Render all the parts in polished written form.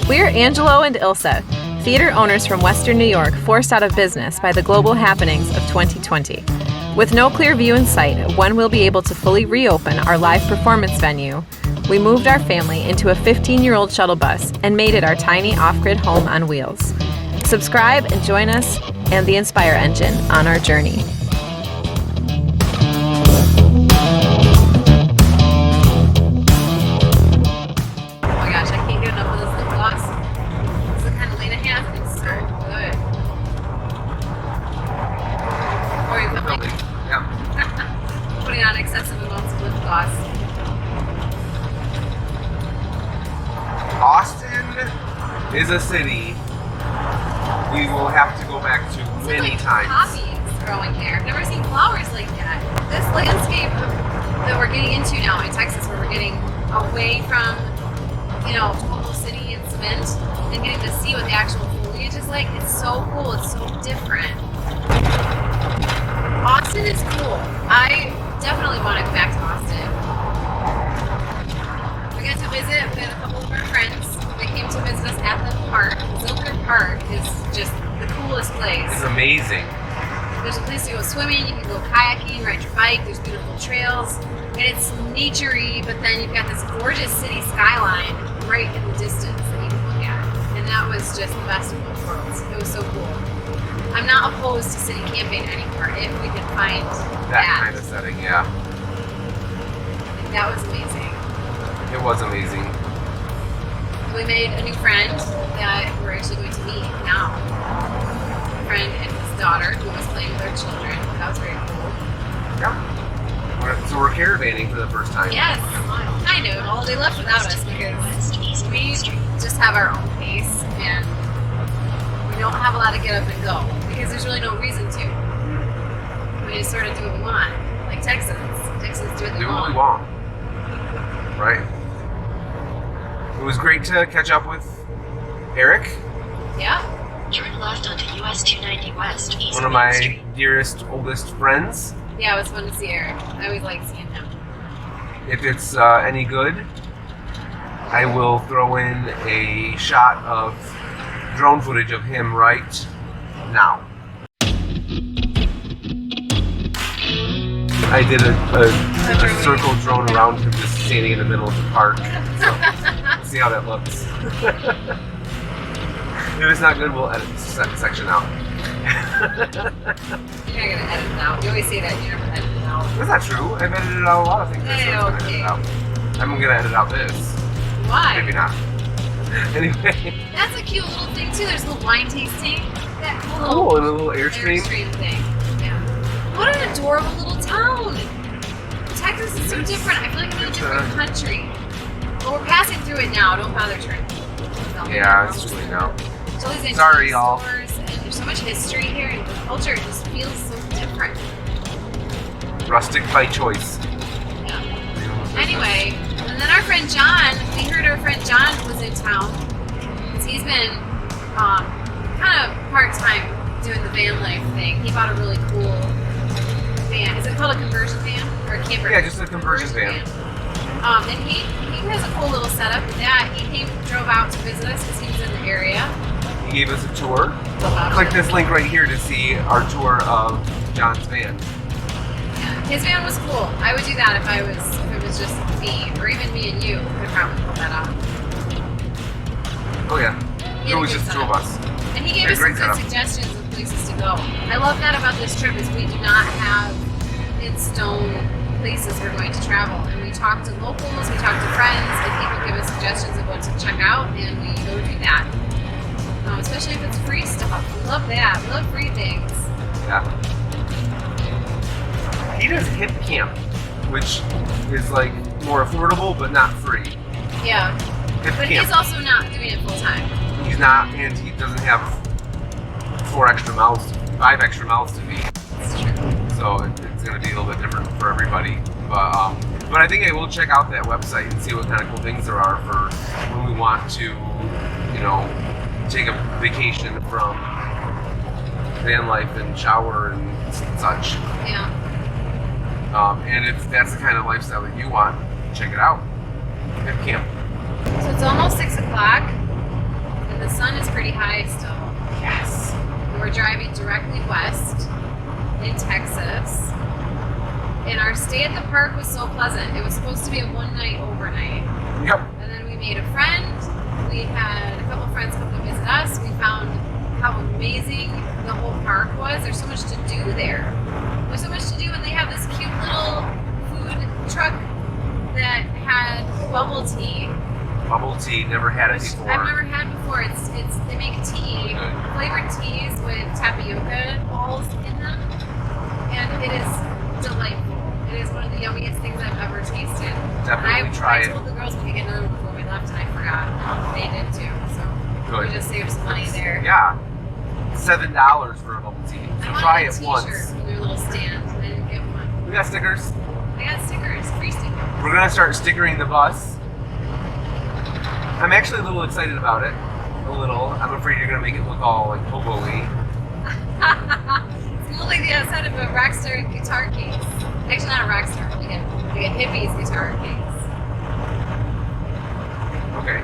We're Angelo and Ylsa, theater owners from Western New York forced out of business by the global happenings of 2020. With no clear view in sight of when we'll be able to fully reopen our live performance venue, we moved our family into a 15-year-old shuttle bus and made it our tiny off-grid home on wheels. Subscribe and join us and the Inspire engine on our journey. Is a city we will have to go back to many times. Poppies growing here. I've never seen flowers like that. This landscape that we're getting into now in Texas, where we're getting away from, total city and cement, and getting to see what the actual foliage is like. It's so cool. It's so different. Austin is cool. I definitely want to go back to Austin. We got to visit with a couple of our friends. They came to visit us at the park. Zilker Park is just the coolest place. It's amazing. There's a place to go swimming, you can go kayaking, ride your bike, there's beautiful trails, and it's nature-y, but then you've got this gorgeous city skyline right in the distance that you can look at. And that was just the best of both worlds. It was so cool. I'm not opposed to city camping anymore if we can find that kind of setting, yeah. That was amazing. It was amazing. We made a new friend that we're actually going to meet now. A friend and his daughter who was playing with our children. That was very cool. Yeah. So we're caravanning for the first time. Yes, kind of. Well, they left without us because we just have our own pace and we don't have a lot of get up and go because there's really no reason to. We just sort of do what we want, like Texans. Texans do what they want. Do what we want. Right. It was great to catch up with Eric. Yeah. Turn left onto US 290 West. East One of my dearest, oldest friends. Yeah, it was fun to see Eric. I always like seeing him. If it's any good, I will throw in a shot of drone footage of him right now. I did a circle drone around him just standing in the middle of the park. So, see how that looks. If it's not good, we'll edit this section out. You're not going to edit it out. You always say that. You never edit it out. That's not true. I've edited out a lot of things. Okay. I'm going to edit out this. Why? Maybe not. Anyway. That's a cute little thing, too. There's a little wine tasting. That cool. And a little Airstream thing. Yeah. What an adorable little town. Texas is so different. I feel like I'm in a different country. But we're passing through it now. Don't bother turning. Yeah, it's really now. Sorry, y'all. And there's so much history here, and the culture just feels so different. Rustic by choice. Yeah. Anyway, and then our friend John, we heard our friend John was in town. Because he's been kind of part-time doing the Vanlife thing. He bought a really cool van. Is it called a conversion van? Or a camper? Yeah, just a conversion van. And he has a cool little setup with that. He drove out to visit us because he was in the area. He gave us a tour. Click this link right here to see our tour of John's van. Yeah, his van was cool. I would do that if it was just me, or even me and you could probably pull that off. Oh yeah, it was just two of us. And he gave us some good suggestions of places to go. I love that about this trip is we do not have in stone places we're going to travel, and we talk to locals, we talk to friends, and people give us suggestions of what to check out, and we go do that. Especially if it's free stuff. We love that. We love free things. Yeah. He does hip camp, which is like more affordable but not free. Yeah. Hip but camp. He's also not doing it full time. He's not, and he doesn't have 5 extra mouths to feed. That's true. So it's going to be a little bit different for everybody. But I think I will check out that website and see what kind of cool things there are for when we want to, take a vacation from van life and shower and such. Yeah. And if that's the kind of lifestyle that you want, check it out. Hip camp. So it's almost 6 o'clock. very high still. Yes. We're driving directly west in Texas. And our stay at the park was so pleasant. It was supposed to be a one-night overnight. Yep. And then we made a friend. We had a couple friends come to visit us. We found how amazing the whole park was. There's so much to do there. There's so much to do, and they have this cute little food truck that had bubble tea. Bubble tea, never had it Which before. I've never had before. It's they make tea, flavored teas with tapioca balls in them, and it is delightful. It is one of the yummiest things I've ever tasted. Definitely try it. I told the girls we could get another before we left, and I forgot. They did too, so Good. we just saved some money there. Yeah. $7 for a bubble tea. So try it once. I wanted a t-shirt from their little stand. I didn't get one. We got stickers. I got stickers, free stickers. We're gonna start stickering the bus. I'm actually a little excited about it. A little. I'm afraid you're gonna make it look all like hobo-y. It's gonna look like the outside of a rockstar guitar case. Actually, not a rockstar, like a hippie's guitar case. Okay.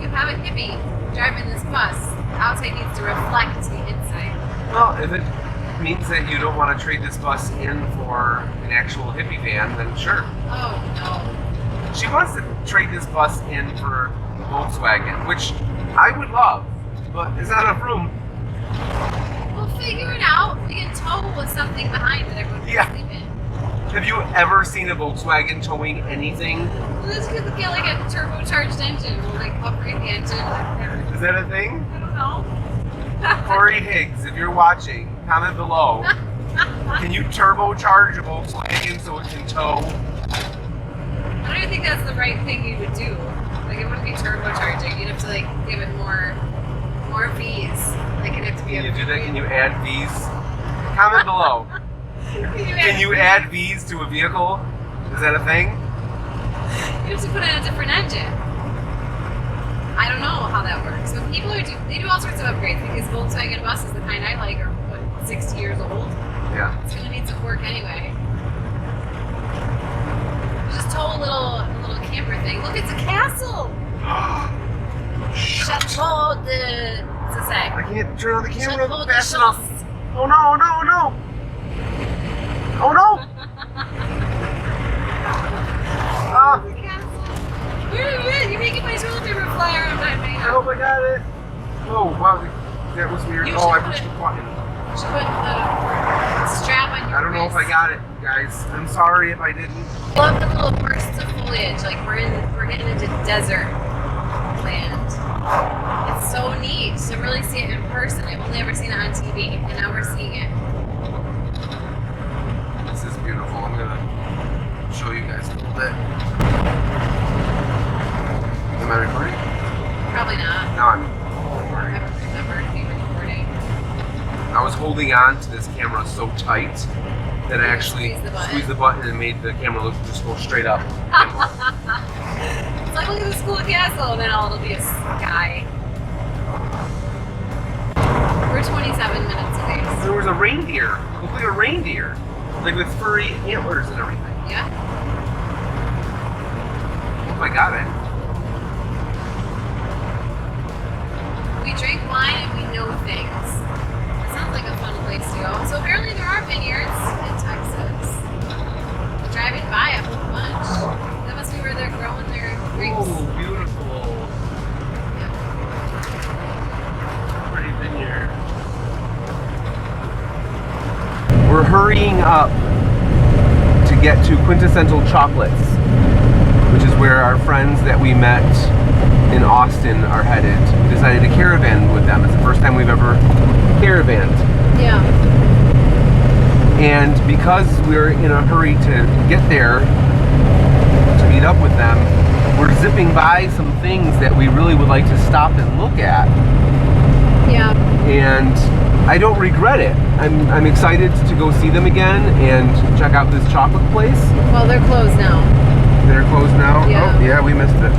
You have a hippie driving this bus. The outside needs to reflect the inside. Well, if it means that you don't want to trade this bus in for an actual hippie van, then sure. Oh no. She wants to trade this bus in for Volkswagen, which I would love, but there's not enough room. We'll figure it out. We can tow with something behind that everyone can sleep in. Have you ever seen a Volkswagen towing anything? Let's get like a turbocharged engine. We'll like upgrade the engine. Is that a thing? I don't know. Corey Higgs, if you're watching, comment below. Can you turbocharge a Volkswagen so it can tow? I don't even think that's the right thing you would do. Like it wouldn't be turbocharging. You'd have to like give it more V's. Like it'd have to be. Can you do that? Can you add V's? Comment below. Can you add V's to a vehicle? Is that a thing? You have to put in a different engine. I don't know how that works. But people they do all sorts of upgrades. Like these Volkswagen buses, the kind I like, are what, 60 years old. Yeah. It's gonna need some work anyway. Just tow a little camper thing. Look, it's a castle. Chateau de. What's it say? I can't turn on the camera Chateau de fast enough. Chasse. Oh no! No! No! Oh no! Ah! The castle. You're making my toilet paper fly around my face. I hope I got it. Oh wow, that was weird. You Oh, I should pushed put the button. You should put the strap on your I don't know if I wrist. got it, guys. I'm sorry if I didn't. Love the little bursts of foliage. Like we're getting into desert land. It's so neat to really see it in person. I've only ever seen it on TV, and now we're seeing it. This is beautiful. I'm gonna show you guys a little bit. Am I recording? Probably not. No, I'm I recording. haven't remembered to be recording. I was holding on to this camera so tight that I actually squeezed the button and made the camera look just go straight up. It's like look at the school castle, and then it'll be a sky. We're 27 minutes away. There was a reindeer. It looked like a reindeer. Like with furry antlers and everything. Yeah. Oh, I got it. We drink wine and we know things. It sounds like a fun place to go. So apparently there are vineyards in Texas. Driving by a whole bunch. That must be where they're growing their grapes. Oh, beautiful. Yeah. Pretty vineyard. We're hurrying up to get to Quintessential Chocolates, which is where our friends that we met in Austin are headed. We decided to caravan with them. It's the first time we've ever caravanned. Yeah. And because we're in a hurry to get there to meet up with them, we're zipping by some things that we really would like to stop and look at. Yeah. And I don't regret it. I'm excited to go see them again and check out this chocolate place. Well, they're closed now. They're closed now? Yeah. Oh, yeah, we missed it.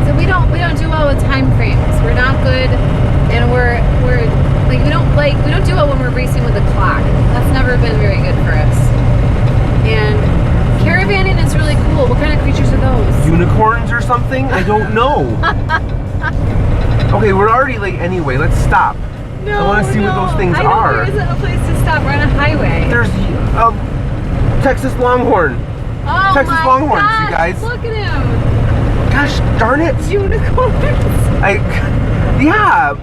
So we don't do well with time frames. We're not good, and we're like we don't do well when we're racing with the clock. That's never been very good for us. And Caravanning is really cool. What kind of creatures are those? Unicorns or something? I don't know. Okay, we're already late anyway. Let's stop. No, I want to see what those things I know, are. There isn't a place to stop. We're on a highway. There's Texas Longhorn. Oh Texas my Longhorns, gosh, you guys. Look at him. Gosh darn it. Unicorns. Yeah,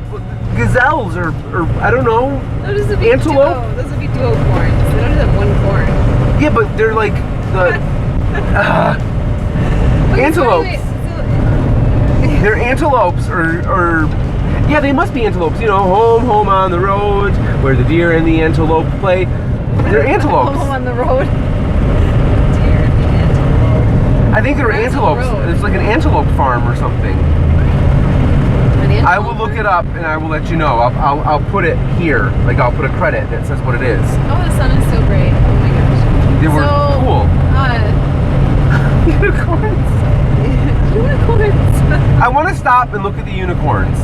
gazelles or I don't know. Those would be Antelope? Those would be duo corns. They don't just have one corn. Yeah, but they're like the Okay, so antelopes. anyway, They're antelopes or yeah, they must be antelopes. You know, home on the road where the deer and the antelope play. They're antelopes. Home on the road. Deer and the antelope. I think they're Where's the antelopes. road? It's like an antelope farm or something. An antelope? I will look it up and I will let you know. I'll put it here. Like I'll put a credit that says what it is. Oh, the sun is so bright. Oh my gosh. They were cool. Unicorns. Unicorns. I want to stop and look at the unicorns.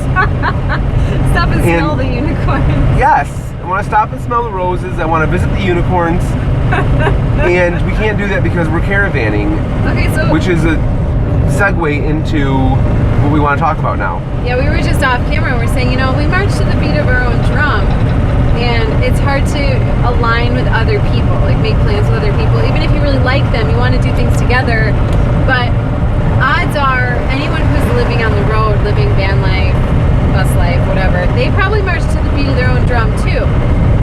Stop and smell the unicorns. Yes, I want to stop and smell the roses. I want to visit the unicorns. And we can't do that because we're caravanning, Okay, so which is a segue into what we want to talk about now. yeah, we were just off camera and we're saying, you know, we march to the beat of our own drum. And it's hard to align with other people, like make plans with other people. Even if you really like them, you want to do things together. But odds are, anyone who's living on the road, living van life, bus life, whatever, they probably march to the beat of their own drum too.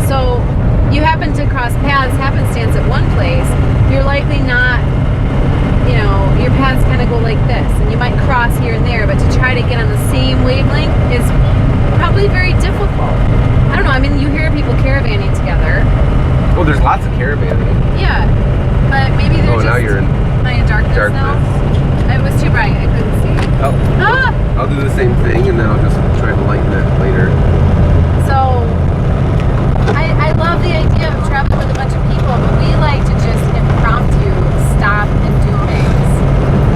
So you happen to cross paths, happenstance at one place, you're likely not, you know, your paths kind of go like this. And you might cross here and there, but to try to get on the same wavelength is probably very difficult. I don't know, I mean, you hear people caravanning together. Well, there's lots of caravanning. Yeah, but maybe they're Oh, just... now you're in Am I in darkness now? It was too bright, I couldn't see. Oh, Ah! I'll do the same thing and then I'll just try to lighten it later. So, I love the idea of traveling with a bunch of people, but we like to just impromptu stop and do things.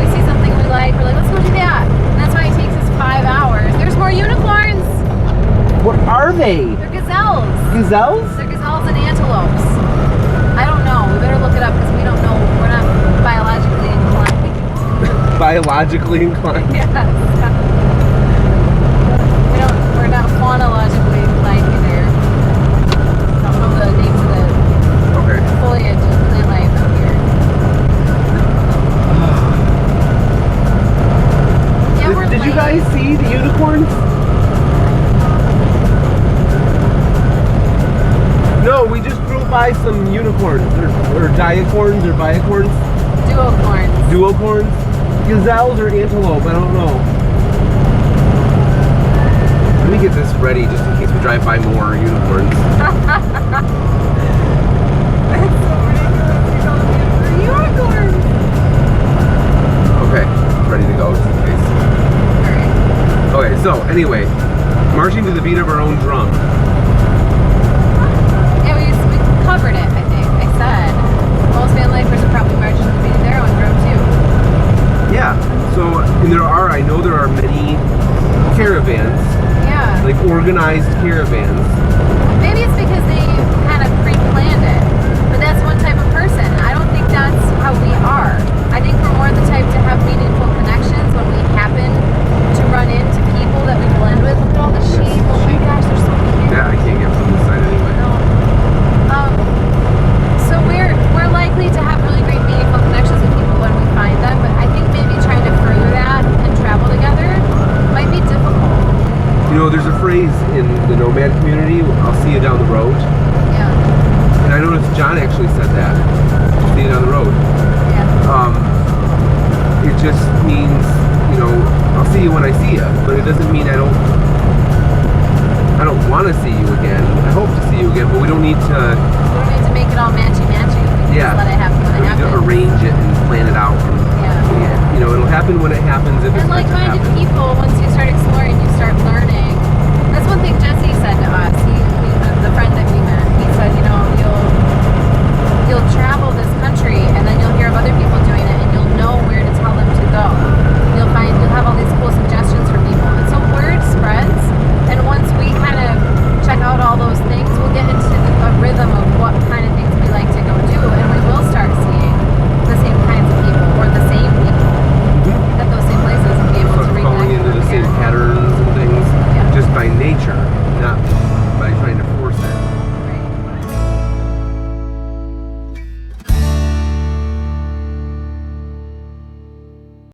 We see something we like, we're like, let's go do that. And that's why it takes us 5 hours. There's more unicorns! What are they? They're gazelles. Gazelles? They're gazelles and antelopes. I don't know. We better look it up because we don't know. We're not biologically inclined. Biologically inclined? Yes. We're not phonologically inclined either. I don't know the names of the Okay. foliage and plant life out here. Yeah, we're Did you late. guys see the unicorns? No, we just drove by some unicorns, or diacorns, or biacorns, Duocorns. duocorns, gazelles, or antelope, I don't know. Let me get this ready just in case we drive by more unicorns. That's so ridiculous. Unicorns. Okay, ready to go just in case. Alright. Okay, so anyway, marching to the beat of our own drum. Yeah, we covered it, I think. I said. Most van lifers are probably marching to the beat of their own drum too. Yeah, so, and I know there are many caravans, Yeah. like organized caravans. Maybe it's because they kind of pre-planned it. But that's one type of person. I don't think that's how we are. I think we're more the type to have meaningful connections when we happen to run into people that we blend with. Look at all the sheep. Oh my gosh, they're so cute. Yeah, I can't get from this side anyway. No. So we're likely to have really great meaningful connections with people when we find them, but I think maybe trying to further that and travel together might be difficult. You know, there's a phrase in the Nomad community, I'll see you down the road. Yeah. And I noticed John actually said that. See you down the road. Yeah. It just means, you know, I'll see you when I see you, but it doesn't mean I don't want to see you again. I hope to see you again, but we don't need to. We don't need to make it all matchy-matchy. We can just let it happen when it We need to happens. arrange it and plan it out. Yeah. You know, it'll happen when it happens. If it's And meant to like-minded happen. people, once you start exploring, you start learning. That's one thing Jesse said to us. The friend that we met, he said, you know, you'll travel this country, and then you'll hear of other people doing it, and you'll know where to tell them to go. You'll have all these cool suggestions from people, and so word spreads. And once we kind of check out all those things, we'll get into a rhythm of what kind of things we like to go do, and we will start seeing the same nature, not by trying to